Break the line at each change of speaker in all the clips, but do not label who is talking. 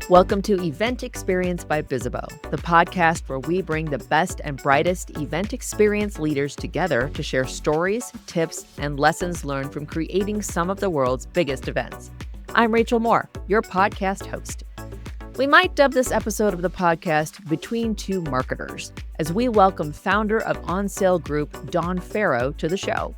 Welcome to Event Experience by Bizzabo, the podcast where we bring the best and brightest event experience leaders together to share stories, tips, and lessons learned from creating some of the world's biggest events. I'm Rachel Moore, your podcast host. We might dub this episode of the podcast Between Two Marketers, as we welcome founder of On Sale Group, Dawn Farrow, to the show.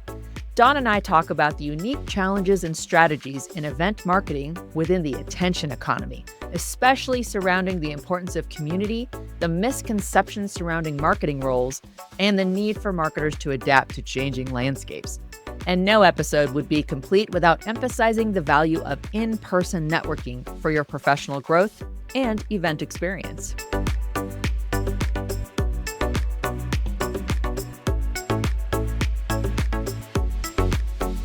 Dawn and I talk about the unique challenges and strategies in event marketing within the attention economy, especially surrounding the importance of community, the misconceptions surrounding marketing roles, and the need for marketers to adapt to changing landscapes. And no episode would be complete without emphasizing the value of in-person networking for your professional growth and event experience.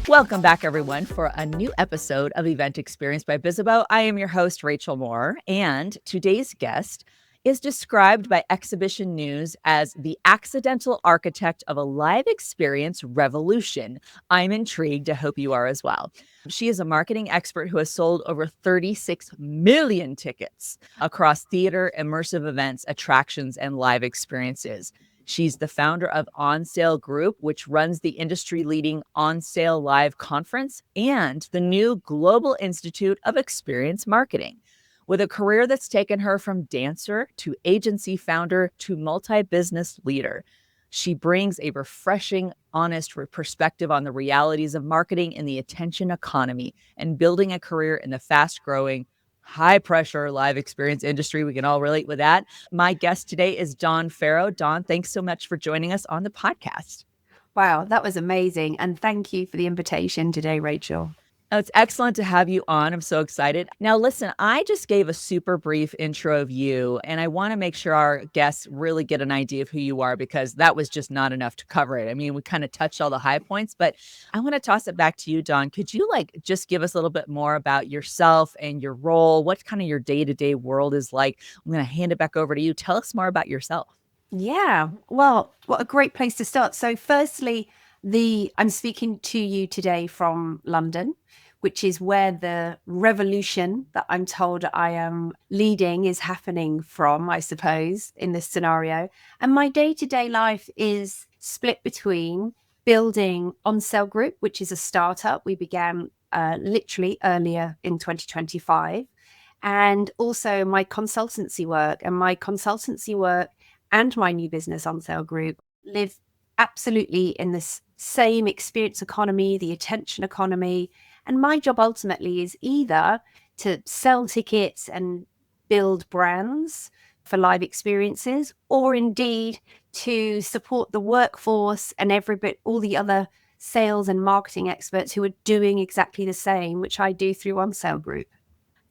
Welcome back, everyone, for a new episode of Event Experience by Bizzabo. I am your host, Rachel Moore, and today's guest is described by Exhibition News as the accidental architect of a live experience revolution. I'm intrigued. I hope you are as well. She is a marketing expert who has sold over 36 million tickets across theater, immersive events, attractions, and live experiences. She's the founder of On Sale Group, which runs the industry-leading On Sale Live conference and the new Global Institute of Experience Marketing. With a career that's taken her from dancer to agency founder to multi-business leader, she brings a refreshing, honest perspective on the realities of marketing in the attention economy and building a career in the fast-growing, high-pressure live experience industry. We can all relate with that. My guest today is Dawn Farrow. Dawn, thanks so much for joining us on the podcast.
Wow, that was amazing. And thank you for the invitation today, Rachel.
Oh, it's excellent to have you on. I'm so excited. Now, listen, I just gave a super brief intro of you, and I want to make sure our guests really get an idea of who you are, because that was just not enough to cover it. I mean, we kind of touched all the high points, but I want to toss it back to you, Dawn. Could you just give us a little bit more about yourself and your role? What kind of your day-to-day world is like? I'm going to hand it back over to you. Tell us more about yourself.
Yeah, well, what a great place to start. So firstly, I'm speaking to you today from London, which is where the revolution that I'm told I am leading is happening from, I suppose, in this scenario. And my day-to-day life is split between building On Sale Group, which is a startup. We began literally earlier in 2025. And also my consultancy work. And my consultancy work and my new business, On Sale Group, live absolutely in this same experience economy, the attention economy. And my job ultimately is either to sell tickets and build brands for live experiences, or indeed to support the workforce and all the other sales and marketing experts who are doing exactly the same, which I do through On Sale Group.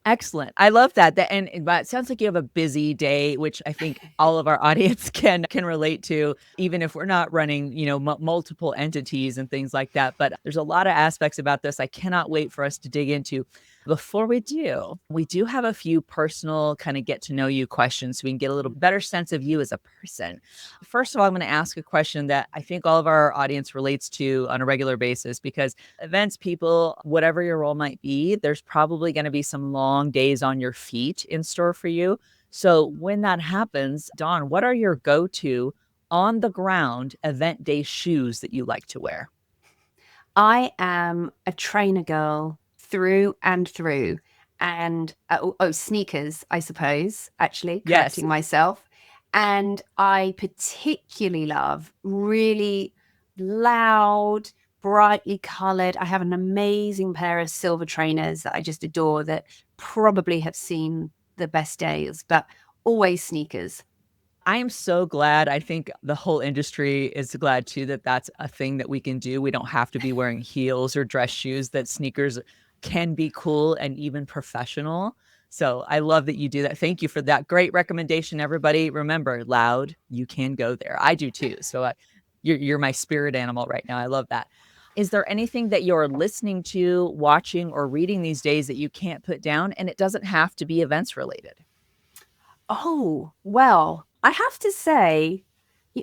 Excellent. I love that. And it sounds like you have a busy day, which I think all of our audience can relate to, even if we're not running, multiple entities and things like that. But there's a lot of aspects about this I cannot wait for us to dig into. Before we do have a few personal kind of get to know you questions so we can get a little better sense of you as a person. First of all, I'm going to ask a question that I think all of our audience relates to on a regular basis, because events people, whatever your role might be, there's probably going to be some long days on your feet in store for you. So when that happens, Dawn, what are your go-to on the ground event day shoes that you like to wear?
I am a trainer girl through and through, and sneakers, I suppose, actually correcting myself. And I particularly love really loud, brightly colored. I have an amazing pair of silver trainers that I just adore that probably have seen the best days, but always sneakers.
I am so glad. I think the whole industry is glad too that that's a thing that we can do. We don't have to be wearing heels or dress shoes, that sneakers can be cool and even professional. So I love that you do that. Thank you for that great recommendation, everybody. Remember, loud, you can go there. I do too. So you're my spirit animal right now. I love that. Is there anything that you're listening to, watching, or reading these days that you can't put down? And it doesn't have to be events related.
Oh, well, I have to say,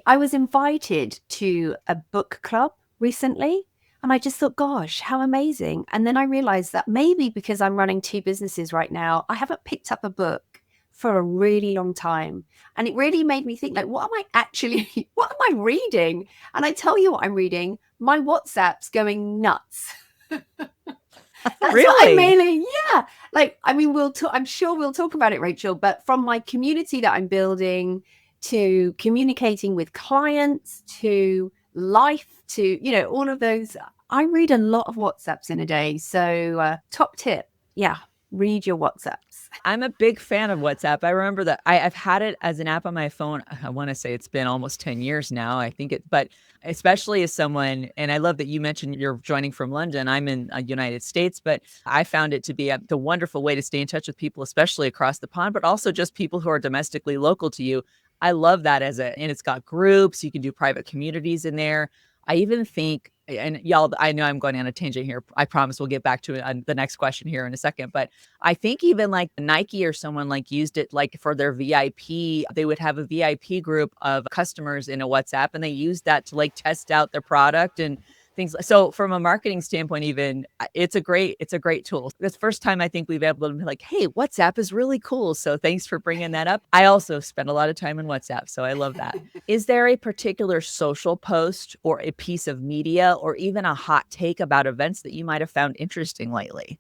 I was invited to a book club recently, and I just thought, gosh, how amazing. And then I realized that maybe because I'm running two businesses right now, I haven't picked up a book for a really long time. And it really made me think, like, what am I reading? And I tell you what I'm reading, my WhatsApp's going nuts. That's what I
Really?
mainly, yeah. Like, I mean, I'm sure we'll talk about it, Rachel, but from my community that I'm building to communicating with clients to life to, all of those, I read a lot of WhatsApps in a day. So, top tip, yeah, read your WhatsApps.
I'm a big fan of WhatsApp. I remember that I've had it as an app on my phone. I want to say it's been almost 10 years now. I think but especially as someone, and I love that you mentioned you're joining from London. I'm in the United States, but I found it to be the wonderful way to stay in touch with people, especially across the pond, but also just people who are domestically local to you. I love that and it's got groups. You can do private communities in there. I even think, and y'all, I know I'm going on a tangent here. I promise we'll get back to the next question here in a second, but I think even like Nike or someone like used it like for their VIP, they would have a VIP group of customers in a WhatsApp and they used that to like test out their product and things. So from a marketing standpoint, even it's a great tool. It's the first time I think we've been able to be like, hey, WhatsApp is really cool. So thanks for bringing that up. I also spend a lot of time in WhatsApp, so I love that. Is there a particular social post or a piece of media or even a hot take about events that you might have found interesting lately?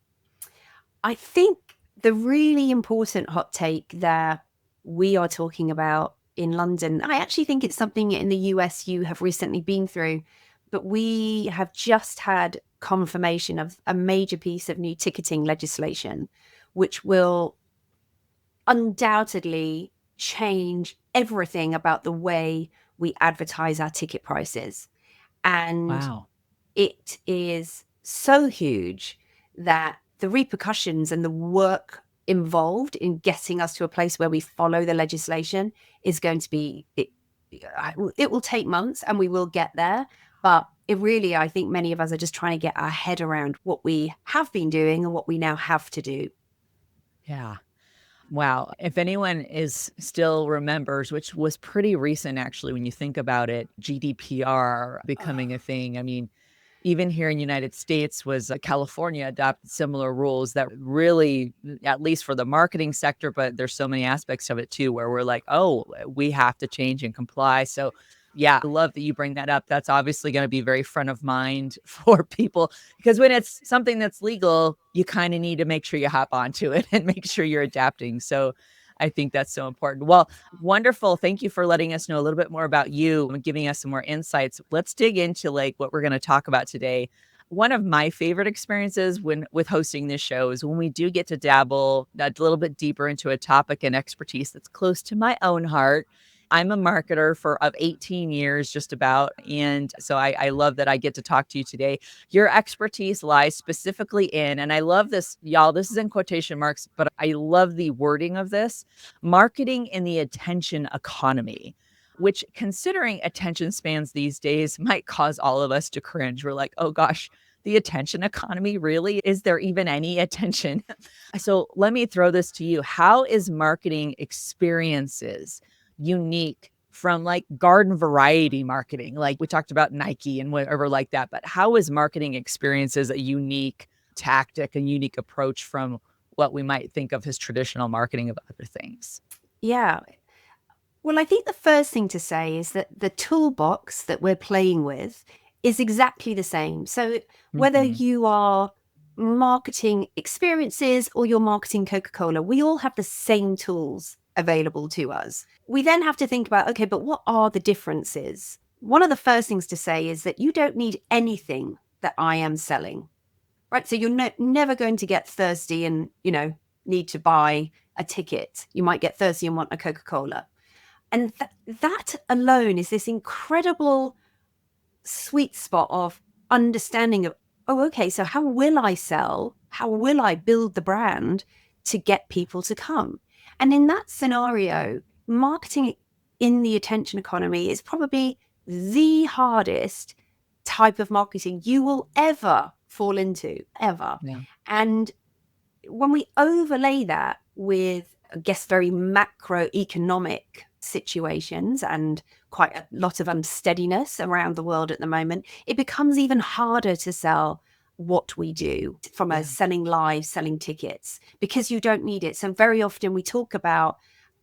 I think the really important hot take that we are talking about in London, I actually think it's something in the US you have recently been through, but we have just had confirmation of a major piece of new ticketing legislation, which will undoubtedly change everything about the way we advertise our ticket prices. And
Wow.
it is so huge that the repercussions and the work involved in getting us to a place where we follow the legislation is going to be, it will take months and we will get there. But it really, I think many of us are just trying to get our head around what we have been doing and what we now have to do.
Yeah. Wow. If anyone is still remembers, which was pretty recent actually when you think about it, GDPR becoming a thing. I mean, even here in the United States was California adopted similar rules that really, at least for the marketing sector, but there's so many aspects of it too, where we're like, oh, we have to change and comply. So yeah, I love that you bring that up. That's obviously going to be very front of mind for people because when it's something that's legal, you kind of need to make sure you hop onto it and make sure you're adapting. So I think that's so important. Well, wonderful. Thank you for letting us know a little bit more about you and giving us some more insights. Let's dig into like what we're going to talk about today. One of my favorite experiences when with hosting this show is when we do get to dabble a little bit deeper into a topic and expertise that's close to my own heart. I'm a marketer of 18 years, just about. And so I love that I get to talk to you today. Your expertise lies specifically in, and I love this, y'all, this is in quotation marks, but I love the wording of this marketing in the attention economy, which considering attention spans these days might cause all of us to cringe. We're like, oh gosh, the attention economy, really? Is there even any attention? So let me throw this to you. How is marketing experiences unique from like garden variety marketing? Like we talked about Nike and whatever like that, but how is marketing experiences a unique tactic, a unique approach from what we might think of as traditional marketing of other things?
Yeah. Well, I think the first thing to say is that the toolbox that we're playing with is exactly the same. So whether
Mhm.
you are marketing experiences or you're marketing Coca-Cola, we all have the same tools available to us. We then have to think about, okay, but what are the differences? One of the first things to say is that you don't need anything that I am selling, right? So you're never going to get thirsty and, need to buy a ticket. You might get thirsty and want a Coca-Cola. And that alone is this incredible sweet spot of understanding of, oh, okay, so how will I sell? How will I build the brand to get people to come? And in that scenario, marketing in the attention economy is probably the hardest type of marketing you will ever fall into, ever.
Yeah.
And when we overlay that with, I guess, very macroeconomic situations and quite a lot of unsteadiness around the world at the moment, it becomes even harder to sell what we do from a
Yeah.
selling live, selling tickets, because you don't need it. So very often we talk about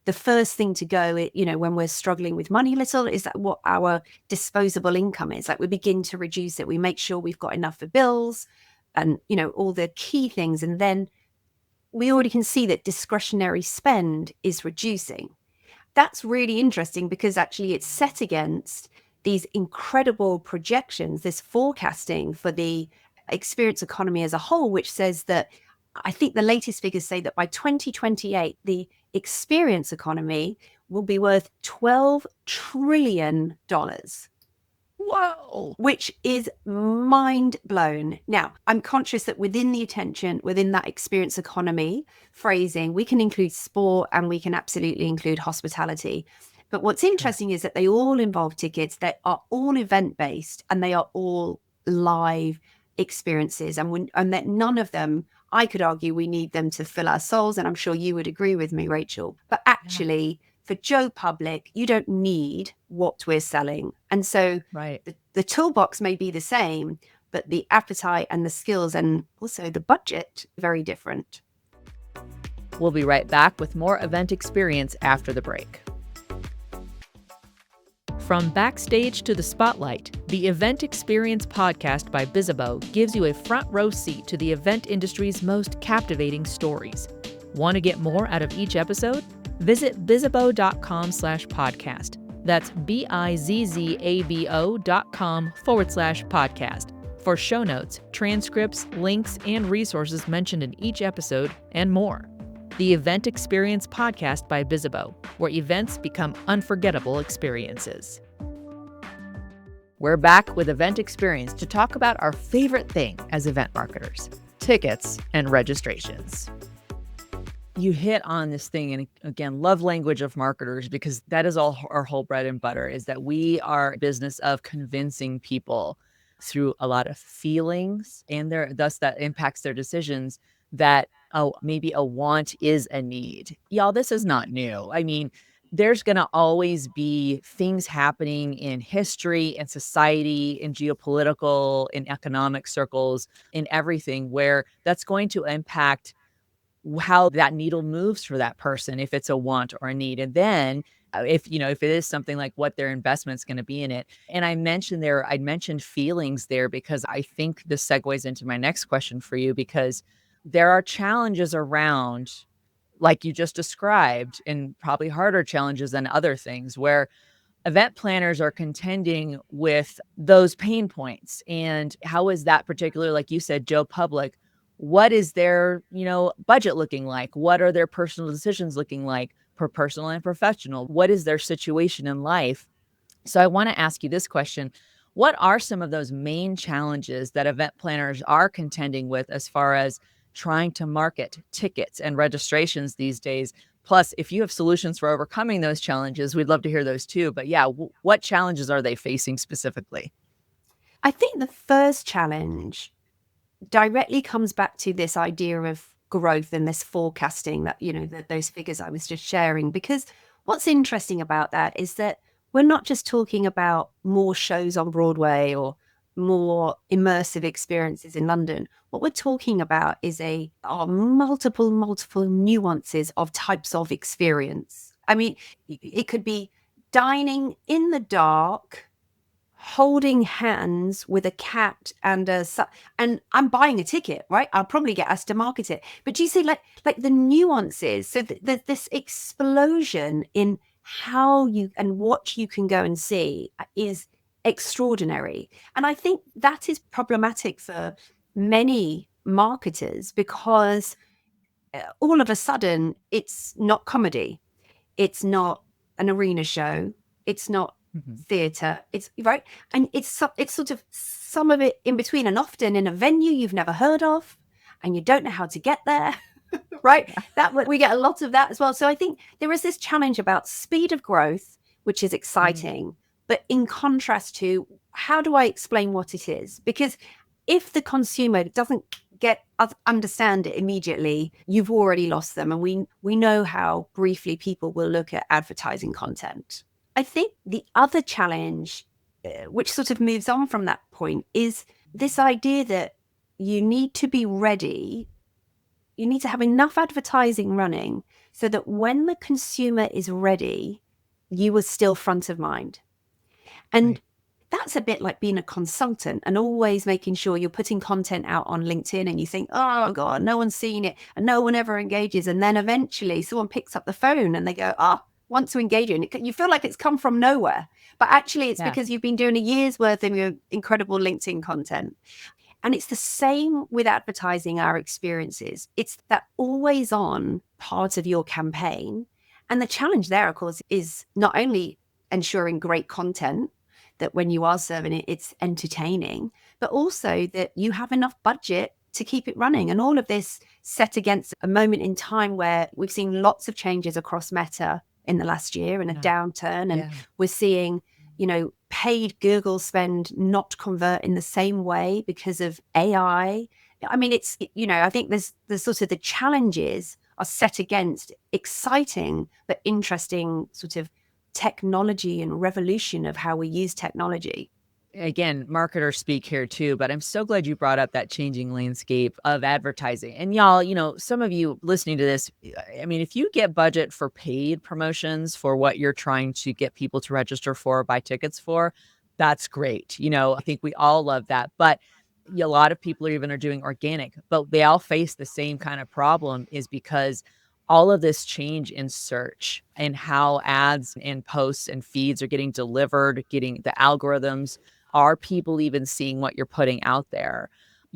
the first thing to go, when we're struggling with money a little, is that what our disposable income is. Like we begin to reduce it. We make sure we've got enough for bills and, all the key things. And then we already can see that discretionary spend is reducing. That's really interesting because actually it's set against these incredible projections, this forecasting for the experience economy as a whole, which says that I think the latest figures say that by 2028, the experience economy will be worth $12 trillion.
Whoa.
Which is mind blown. Now, I'm conscious that within that experience economy phrasing, we can include sport and we can absolutely include hospitality. But what's interesting is that they all involve tickets. They are all event-based and they are all live experiences. And that none of them, I could argue, we need them to fill our souls. And I'm sure you would agree with me, Rachel. But actually, for Joe Public, you don't need what we're selling. And so the toolbox may be the same, but the appetite and the skills and also the budget, very different.
We'll be right back with more event experience after the break. From backstage to the spotlight, the Event Experience podcast by Bizzabo gives you a front row seat to the event industry's most captivating stories. Want to get more out of each episode? Visit bizzabo.com/podcast. That's bizzabo.com/podcast for show notes, transcripts, links, and resources mentioned in each episode, and more. The Event Experience podcast by Bizzabo, where events become unforgettable experiences. We're back with Event Experience to talk about our favorite thing as event marketers: tickets and registrations. You hit on this thing, and again, love language of marketers, because that is all our whole bread and butter, is that we are a business of convincing people through a lot of feelings, and thus that impacts their decisions, that maybe a want is a need. Y'all, this is not new. I mean, there's going to always be things happening in history and society, in geopolitical, in economic circles, in everything, where that's going to impact how that needle moves for that person, if it's a want or a need. And then if it is something like what their investment's going to be in it. And I mentioned feelings there because I think this segues into my next question for you, because there are challenges around, like you just described, and probably harder challenges than other things, where event planners are contending with those pain points. And how is that particular, like you said, Joe Public, what is their, budget looking like? What are their personal decisions looking like, for personal and professional? What is their situation in life? So I want to ask you this question. What are some of those main challenges that event planners are contending with as far as trying to market tickets and registrations these days? Plus, if you have solutions for overcoming those challenges, we'd love to hear those too. But yeah, what challenges are they facing specifically?
I think the first challenge directly comes back to this idea of growth and this forecasting that, those figures I was just sharing. Because what's interesting about that is that we're not just talking about more shows on Broadway or more immersive experiences in London. What we're talking about is multiple nuances of types of experience. I mean, it could be dining in the dark, holding hands with a cat and I'm buying a ticket, right? I'll probably get asked to market it. But do you see like the nuances? So this explosion in how you and what you can go and see is extraordinary. And I think that is problematic for many marketers, because all of a sudden it's not comedy. It's not an arena show. It's not theatre. It's right. And it's sort of some of it in between, and often in a venue you've never heard of and you don't know how to get there. Right. We get a lot of that as well. So I think there is this challenge about speed of growth, which is exciting, but in contrast to how do I explain what it is? Because if the consumer doesn't understand it immediately, you've already lost them. And we know how briefly people will look at advertising content. I think the other challenge, which sort of moves on from that point, is this idea that you need to be ready. You need to have enough advertising running so that when the consumer is ready, you are still front of mind. And
Right.
that's a bit like being a consultant and always making sure you're putting content out on LinkedIn and you think, oh God, no one's seen it and no one ever engages. And then eventually someone picks up the phone and they go, want to engage you. And you feel like it's come from nowhere. But actually, it's
Yeah.
because you've been doing a year's worth of your incredible LinkedIn content. And it's the same with advertising our experiences. It's that always on part of your campaign. And the challenge there, of course, is not only ensuring great content, that when you are serving it, it's entertaining, but also that you have enough budget to keep it running. And all of this set against a moment in time where we've seen lots of changes across Meta in the last year and a
Yeah.
downturn. And
Yeah.
we're seeing, paid Google spend not convert in the same way because of AI. I mean, I think there's sort of the challenges are set against exciting but interesting sort of technology and revolution of how we use technology.
Again, marketers speak here too, but I'm so glad you brought up that changing landscape of advertising. And y'all, some of you listening to this, I mean, if you get budget for paid promotions for what you're trying to get people to register for or buy tickets for, that's great. I think we all love that. But a lot of people are doing organic, but they all face the same kind of problem is because all of this change in search and how ads and posts and feeds are getting delivered, getting the algorithms, are people even seeing what you're putting out there?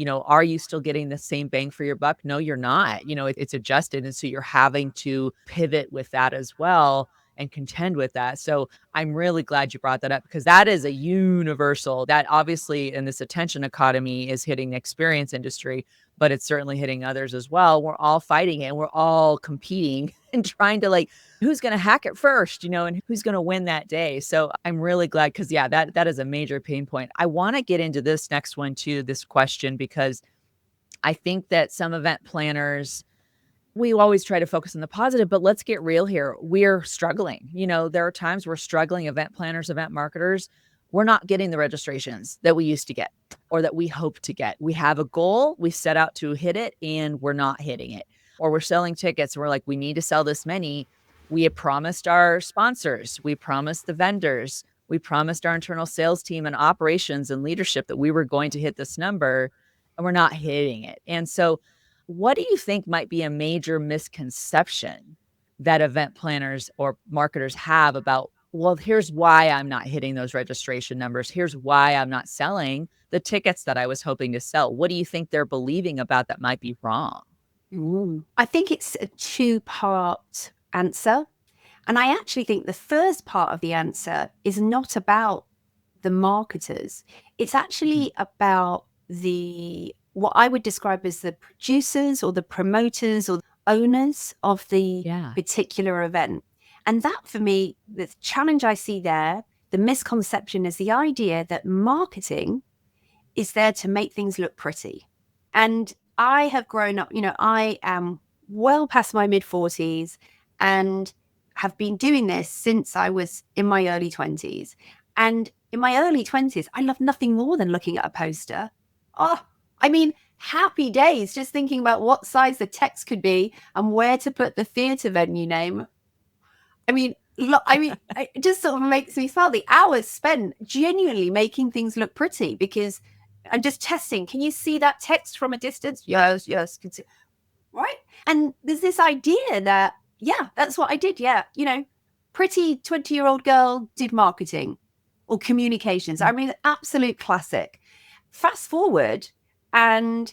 Are you still getting the same bang for your buck? No, you're not. It's adjusted. And so you're having to pivot with that as well and contend with that. So I'm really glad you brought that up because that is a universal that obviously in this attention economy is hitting the experience industry, but it's certainly hitting others as well. We're all fighting it and we're all competing and trying to who's going to hack it first, and who's going to win that day. So I'm really glad because yeah, that is a major pain point. I want to get into this next one too, this question, because I think that some event planners, we always try to focus on the positive, but let's get real here. We're struggling. There are times we're struggling, event planners, event marketers. We're not getting the registrations that we used to get or that we hope to get. We have a goal, we set out to hit it, and we're not hitting it. Or we're selling tickets, and we're like, we need to sell this many. We had promised our sponsors, we promised the vendors, we promised our internal sales team and operations and leadership that we were going to hit this number, and we're not hitting it. And so what do you think might be a major misconception that event planners or marketers have about, well, here's why I'm not hitting those registration numbers. Here's why I'm not selling the tickets that I was hoping to sell. What do you think they're believing about that might be wrong?
I think it's a two-part answer. And I actually think the first part of the answer is not about the marketers. It's
Mhm.
actually about what I would describe as the producers or the promoters or the owners of the
Yeah.
particular event. And that for me, the challenge I see there, the misconception is the idea that marketing is there to make things look pretty. And I have grown up, I am well past my mid 40s and have been doing this since I was in my early 20s. And in my early 20s, I love nothing more than looking at a poster. Oh, I mean, happy days just thinking about what size the text could be and where to put the theatre venue name. It just sort of makes me smile. The hours spent genuinely making things look pretty because I'm just testing. Can you see that text from a distance? Yes, yes, can see. Right. And there's this idea that, yeah, that's what I did. Yeah. Pretty 20-year-old girl did marketing or communications. I mean, absolute classic. Fast forward, and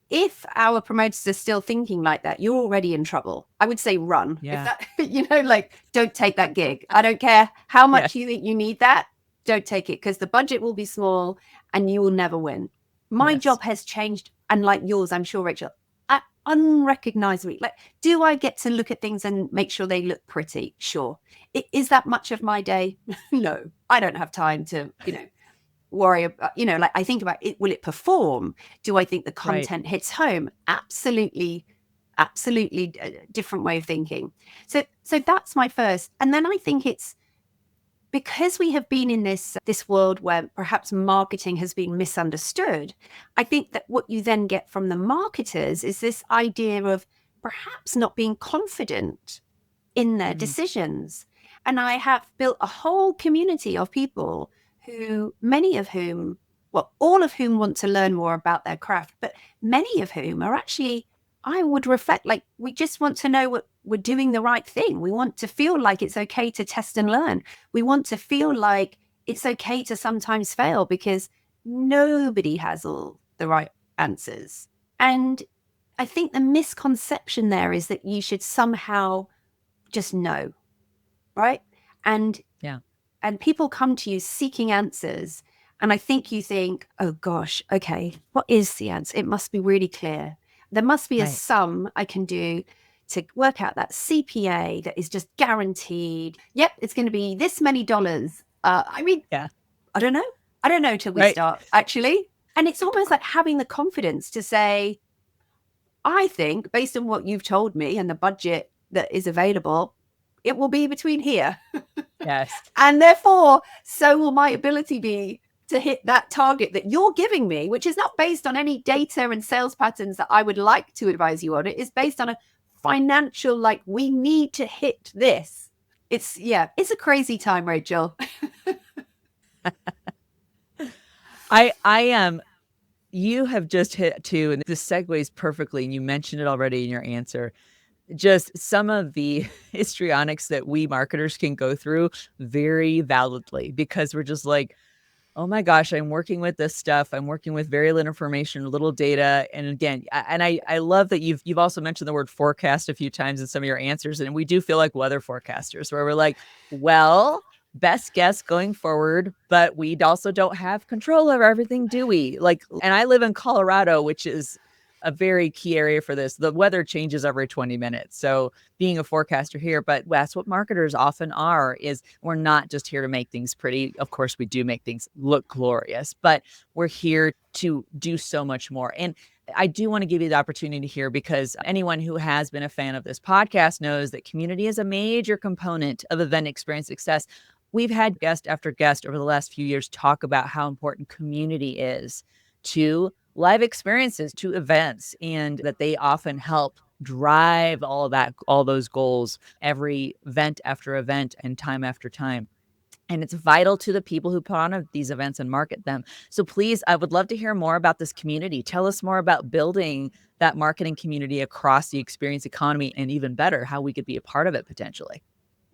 if our promoters are still thinking like that, you're already in trouble. I would say run. If
Yeah.
that, don't take that gig. I don't care how much you
Yes.
think you need that. Don't take it because the budget will be small and you will never win. My
Yes.
job has changed. And like yours, I'm sure, Rachel, unrecognizably. Like, do I get to look at things and make sure they look pretty? Sure. Is that much of my day? No, I don't have time to, worry about, I think about it. Will it perform? Do I think the
Right.
content hits home? Absolutely, absolutely a different way of thinking. So that's my first. And then I think it's because we have been in this world where perhaps marketing has been misunderstood, I think that what you then get from the marketers is this idea of perhaps not being confident in their decisions. And I have built a whole community of people who, many of whom, well, all of whom want to learn more about their craft, but many of whom are actually, I would reflect, like, we just want to know what we're doing the right thing. We want to feel like it's okay to test and learn. We want to feel like it's okay to sometimes fail, because nobody has all the right answers. And I think the misconception there is that you should somehow just know, right? And
Yeah.
and people come to you seeking answers. And I think you think, oh gosh, okay, what is the answer? It must be really clear. There must be a
Right.
sum I can do to work out that CPA that is just guaranteed. Yep, it's going to be this many dollars.
Yeah.
I don't know. I don't know till we
Right.
start, actually. And it's almost like having the confidence to say, I think based on what you've told me and the budget that is available, it will be between here.
Yes.
And therefore, so will my ability be to hit that target that you're giving me, which is not based on any data and sales patterns that I would like to advise you on. It is based on a financial, like, we need to hit this. It's a crazy time, Rachel.
I am. You have just hit too, and this segues perfectly, and you mentioned it already in your answer. Just some of the histrionics that we marketers can go through very validly, because we're just like, oh my gosh, I'm working with this stuff. I'm working with very little information, little data. And again, I love that you've also mentioned the word forecast a few times in some of your answers. And we do feel like weather forecasters, where we're like, well, best guess going forward, but we also don't have control over everything, do we? Like, and I live in Colorado, which is a very key area for this. The weather changes every 20 minutes. So being a forecaster here, but that's what marketers often are, is we're not just here to make things pretty. Of course, we do make things look glorious, but we're here to do so much more. And I do want to give you the opportunity here, because anyone who has been a fan of this podcast knows that community is a major component of event experience success. We've had guest after guest over the last few years talk about how important community is to live experiences, to events, and that they often help drive all those goals every event after event and time after time. And it's vital to the people who put on these events and market them. So please, I would love to hear more about this community. Tell us more about building that marketing community across the experience economy, and even better, how we could be a part of it potentially.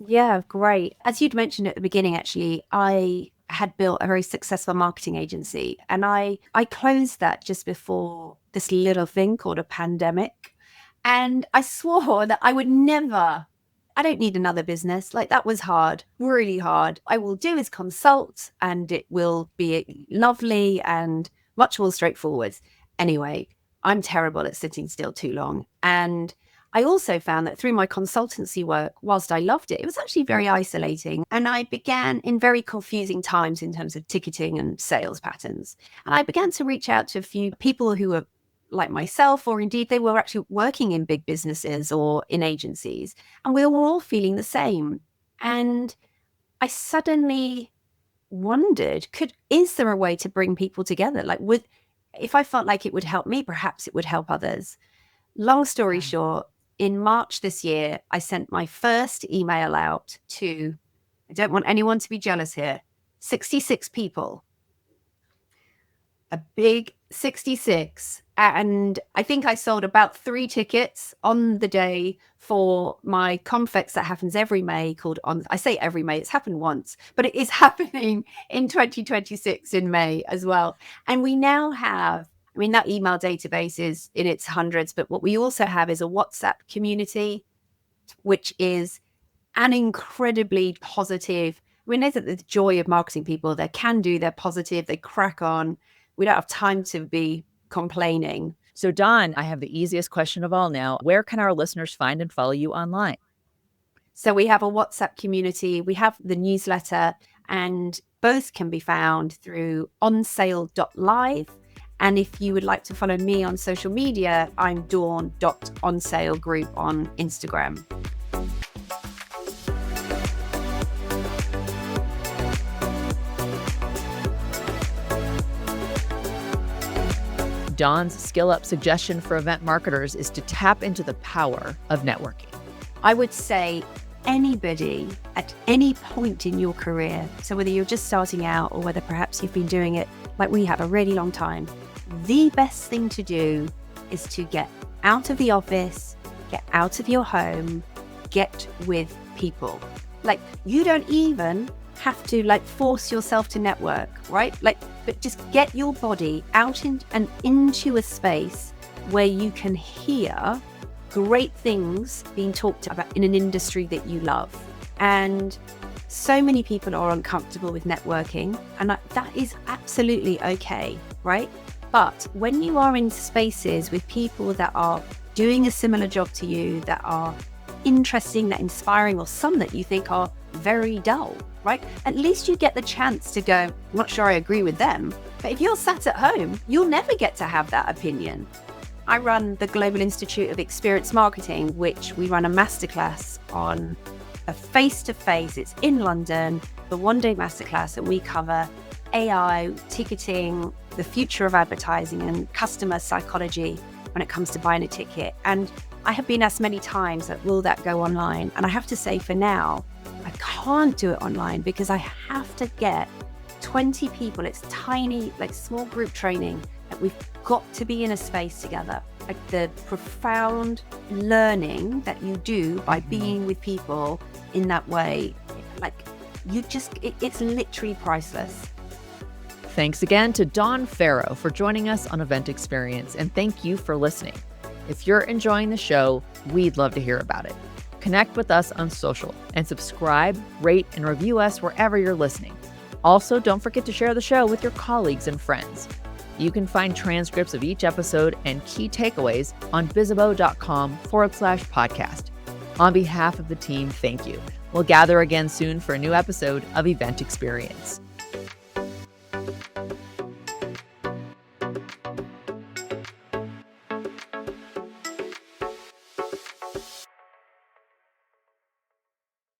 Yeah, great. As you'd mentioned at the beginning, actually, I had built a very successful marketing agency, and I closed that just before this little thing called a pandemic. And I swore that I would never, I don't need another business. Like, that was hard, really hard. I will do is consult, and it will be lovely and much more straightforward. Anyway, I'm terrible at sitting still too long. And I also found that through my consultancy work, whilst I loved it, it was actually very isolating. And I began in very confusing times in terms of ticketing and sales patterns. And I began to reach out to a few people who were like myself, or indeed they were actually working in big businesses or in agencies. And we were all feeling the same. And I suddenly wondered, is there a way to bring people together? Like, if I felt like it would help me, perhaps it would help others. Long story short, in March this year, I sent my first email out to, I don't want anyone to be jealous here, 66 people. A big 66. And I think I sold about 3 tickets on the day for my Confex that happens every May, I say every May, it's happened once, but it is happening in 2026 in May as well. And we now have, that email database is in its hundreds, but what we also have is a WhatsApp community, which is an incredibly positive. There's the joy of marketing people. They're can-do, they're positive, they crack on. We don't have time to be complaining.
So Dawn, I have the easiest question of all now. Where can our listeners find and follow you online?
So we have a WhatsApp community, we have the newsletter, and both can be found through onsale.live. And if you would like to follow me on social media, I'm dawn.onsalegroup on Instagram.
Dawn's Skill Up suggestion for event marketers is to tap into the power of networking.
I would say anybody at any point in your career, so whether you're just starting out or whether perhaps you've been doing it like we have a really long time, the best thing to do is to get out of the office, get out of your home, get with people. Like, you don't even have to force yourself to network, right? But just get your body out and into a space where you can hear great things being talked about in an industry that you love. And so many people are uncomfortable with networking, and that is absolutely okay, right? But when you are in spaces with people that are doing a similar job to you, that are interesting, that inspiring, or some that you think are very dull, right? At least you get the chance to go, I'm not sure I agree with them. But if you're sat at home, you'll never get to have that opinion. I run the Global Institute of Experience Marketing, which we run a masterclass on a face-to-face. It's in London, the one-day masterclass, and we cover AI, ticketing, the future of advertising, and customer psychology when it comes to buying a ticket. And I have been asked many times that will that go online? And I have to say, for now, I can't do it online because I have to get 20 people. It's tiny, small group training that we've got to be in a space together. The profound learning that you do by being with people in that way, it's literally priceless.
Thanks again to Dawn Farrow for joining us on Event Experience, and thank you for listening. If you're enjoying the show, we'd love to hear about it. Connect with us on social and subscribe, rate, and review us wherever you're listening. Also, don't forget to share the show with your colleagues and friends. You can find transcripts of each episode and key takeaways on bizzabo.com/podcast. On behalf of the team, thank you. We'll gather again soon for a new episode of Event Experience.